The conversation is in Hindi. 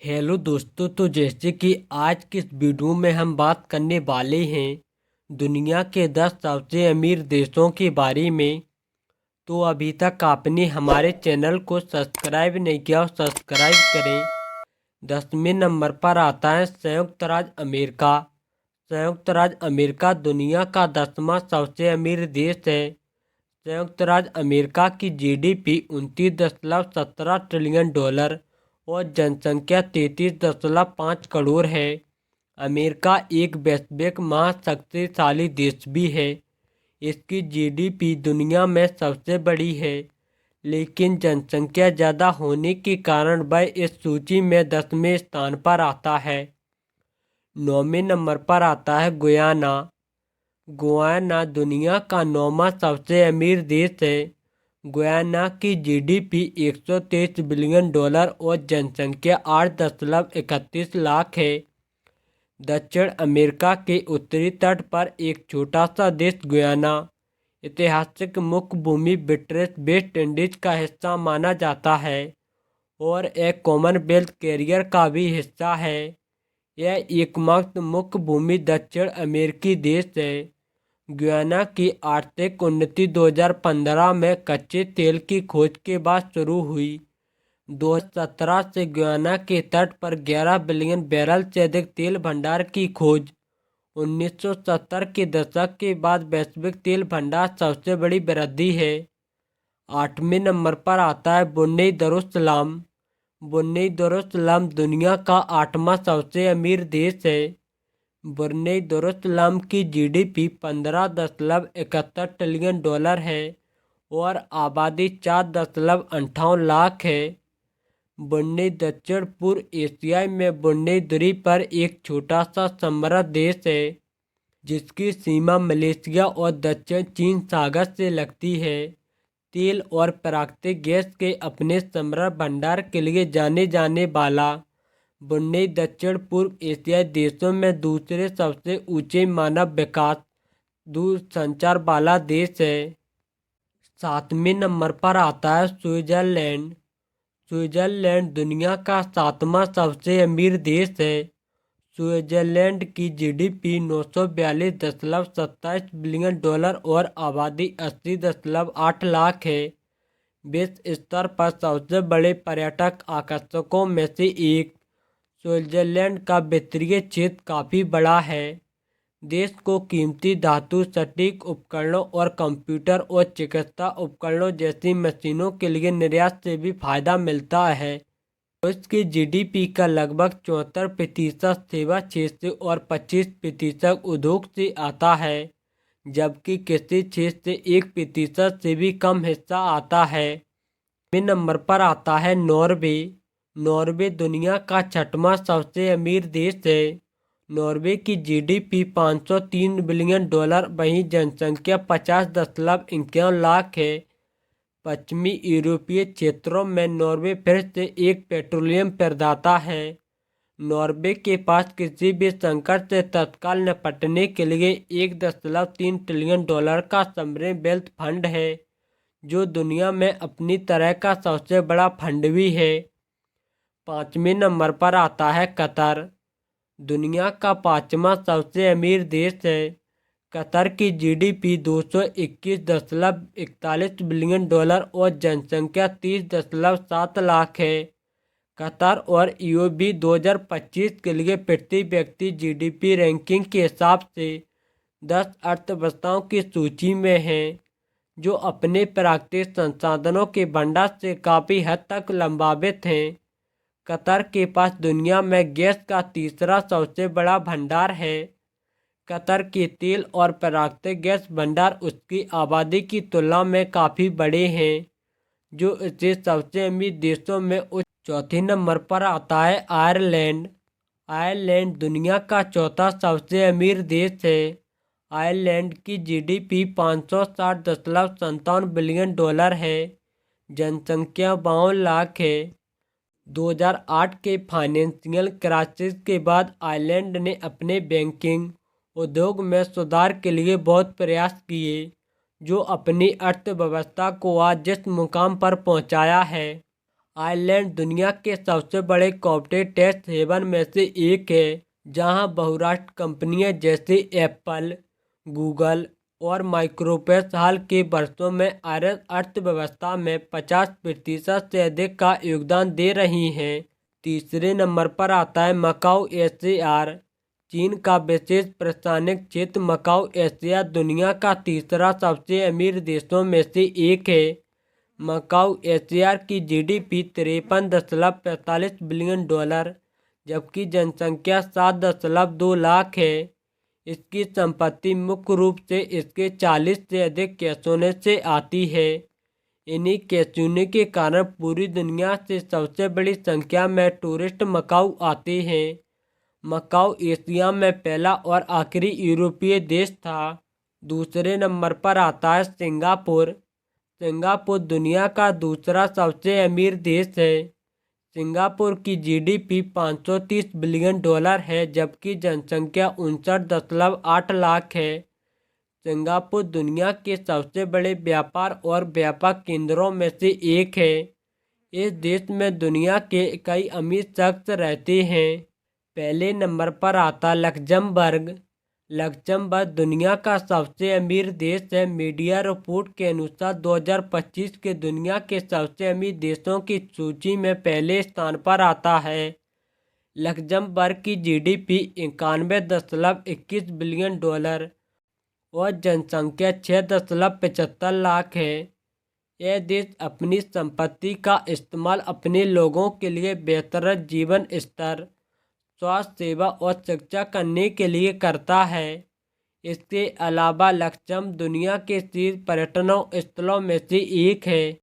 हेलो दोस्तों, तो जैसे कि आज की इस वीडियो में हम बात करने वाले हैं दुनिया के 10 सबसे अमीर देशों के बारे में। तो अभी तक आपने हमारे चैनल को सब्सक्राइब नहीं किया और सब्सक्राइब करें। 10वें नंबर पर आता है संयुक्त राज्य अमेरिका। संयुक्त राज्य अमेरिका दुनिया का 10वां सबसे अमीर देश है। संयुक्त राज्य अमेरिका की जीडीपी 29.17 ट्रिलियन डॉलर और जनसंख्या 33.5 करोड़ है। अमेरिका एक वैश्विक महाशक्तिशाली देश भी है। इसकी जीडीपी दुनिया में सबसे बड़ी है, लेकिन जनसंख्या ज़्यादा होने के कारण वह इस सूची में 10वें स्थान पर आता है। 9वें नंबर पर आता है गुयाना। गुयाना दुनिया का 9वां सबसे अमीर देश है। गुयाना की जीडीपी 123 बिलियन डॉलर और जनसंख्या 8.31 लाख है। दक्षिण अमेरिका के उत्तरी तट पर एक छोटा सा देश गुयाना ऐतिहासिक मुख्य भूमि ब्रिटिश वेस्ट इंडीज का हिस्सा माना जाता है और एक कॉमनवेल्थ कैरियर का भी हिस्सा है। यह एकमात्र मुख्य भूमि दक्षिण अमेरिकी देश है। गुयाना की आर्थिक उन्नति 2015 में कच्चे तेल की खोज के बाद शुरू हुई। 2017 से गुयाना के तट पर 11 बिलियन बैरल से अधिक तेल भंडार की खोज। 1970 के दशक के बाद वैश्विक तेल भंडार सबसे बड़ी वृद्धि है। 8वें नंबर पर आता है ब्रुनेई दारुस्सलाम। ब्रुनेई दारुस्सलाम दुनिया का 8वां सबसे अमीर देश है। ब्रुनेई दारुस्सलाम की जीडीपी 15.71 ट्रिलियन डॉलर है और आबादी 4.58 लाख है। ब्रुनेई दक्षिण पूर्व एशिया में ब्रुनेई द्वीप पर एक छोटा सा समृद्ध देश है, जिसकी सीमा मलेशिया और दक्षिण चीन सागर से लगती है। तेल और प्राकृतिक गैस के अपने समृद्ध भंडार के लिए जाने जाने वाला ब्रुनेई दक्षिण पूर्व एशियाई देशों में दूसरे सबसे ऊंचे मानव विकास दूरसंचार वाला देश है। 7वें नंबर पर आता है स्विट्जरलैंड। स्विट्जरलैंड दुनिया का 7वां सबसे अमीर देश है। स्विट्जरलैंड की जीडीपी 942.27 बिलियन डॉलर और आबादी 80.8 लाख है। विश्व स्तर पर सबसे बड़े पर्यटक आकर्षकों में से एक, स्विट्जरलैंड का वित्तीय क्षेत्र काफ़ी बड़ा है। देश को कीमती धातु, सटीक उपकरणों और कंप्यूटर और चिकित्सा उपकरणों जैसी मशीनों के लिए निर्यात से भी फायदा मिलता है। इसकी जीडीपी का लगभग 74% सेवा क्षेत्र और 25% उद्योग से आता है, जबकि कृषि क्षेत्र से 1% से भी कम हिस्सा आता है। 6वें नंबर पर आता है नॉर्वे। नॉर्वे दुनिया का 6वां सबसे अमीर देश है। नॉर्वे की जीडीपी 503 बिलियन डॉलर, वहीं जनसंख्या 50.51 लाख है। पश्चिमी यूरोपीय क्षेत्रों में नॉर्वे फिर से एक पेट्रोलियम प्रदाता है। नॉर्वे के पास किसी भी संकट से तत्काल निपटने के लिए 1.3 ट्रिलियन डॉलर का सॉवरेन वेल्थ फंड है, जो दुनिया में अपनी तरह का सबसे बड़ा फंड भी है। 5वें नंबर पर आता है कतर। दुनिया का 5वां सबसे अमीर देश है। कतर की जीडीपी 221.41 बिलियन डॉलर और जनसंख्या 30.7 लाख है। कतर और यूएई 2025 के लिए प्रति व्यक्ति जीडीपी रैंकिंग के हिसाब से 10 अर्थव्यवस्थाओं की सूची में हैं, जो अपने प्राकृतिक संसाधनों के भंडार से काफ़ी हद तक लाभान्वित हैं। कतर के पास दुनिया में गैस का तीसरा सबसे बड़ा भंडार है। कतर के तेल और प्राकृतिक गैस भंडार उसकी आबादी की तुलना में काफ़ी बड़े हैं, जो इसे सबसे अमीर देशों में उच्च। चौथे नंबर पर आता है आयरलैंड। आयरलैंड दुनिया का चौथा सबसे अमीर देश है। आयरलैंड की जीडीपी 560.57 बिलियन डॉलर है। जनसंख्या 52 लाख है। 2008 के फाइनेंशियल क्राइसिस के बाद आयरलैंड ने अपने बैंकिंग उद्योग में सुधार के लिए बहुत प्रयास किए, जो अपनी अर्थव्यवस्था को आज जिस मुकाम पर पहुंचाया है। आयरलैंड दुनिया के सबसे बड़े कॉर्पोरेट टैक्स हेवन में से एक है, जहां बहुराष्ट्रीय कंपनियां जैसे एप्पल, गूगल और माइक्रोसॉफ्ट हाल के वर्षों में आयरिश अर्थव्यवस्था में 50% से अधिक का योगदान दे रही हैं। तीसरे नंबर पर आता है मकाऊ एशियार। चीन का विशेष प्रशासनिक क्षेत्र मकाऊ एशिया दुनिया का तीसरा सबसे अमीर देशों में से एक है। मकाऊ एशिया की जीडीपी 53.45 बिलियन डॉलर, जबकि जनसंख्या 7.2 लाख है। इसकी संपत्ति मुख्य रूप से इसके 40 से अधिक कैसीनो से आती है। इन्हीं कैसीनो के कारण पूरी दुनिया से सबसे बड़ी संख्या में टूरिस्ट मकाऊ आते हैं। मकाऊ एशिया में पहला और आखिरी यूरोपीय देश था। दूसरे नंबर पर आता है सिंगापुर। सिंगापुर दुनिया का दूसरा सबसे अमीर देश है। सिंगापुर की जीडीपी 530 बिलियन डॉलर है, जबकि जनसंख्या 59.8 लाख है। सिंगापुर दुनिया के सबसे बड़े व्यापार और व्यापक केंद्रों में से एक है। इस देश में दुनिया के कई अमीर शख्स रहते हैं। पहले नंबर पर आता लक्जमबर्ग। लक्जमबर्ग दुनिया का सबसे अमीर देश है। मीडिया रिपोर्ट के अनुसार 2025 के दुनिया के सबसे अमीर देशों की सूची में पहले स्थान पर आता है। लक्जमबर्ग की जीडीपी 91.21 बिलियन डॉलर और जनसंख्या 6.75 लाख है। यह देश अपनी संपत्ति का इस्तेमाल अपने लोगों के लिए बेहतर जीवन स्तर, स्वास्थ्य सेवा और शिक्षा करने के लिए करता है। इसके अलावा लक्जम दुनिया के शीर्ष पर्यटन स्थलों में से एक है।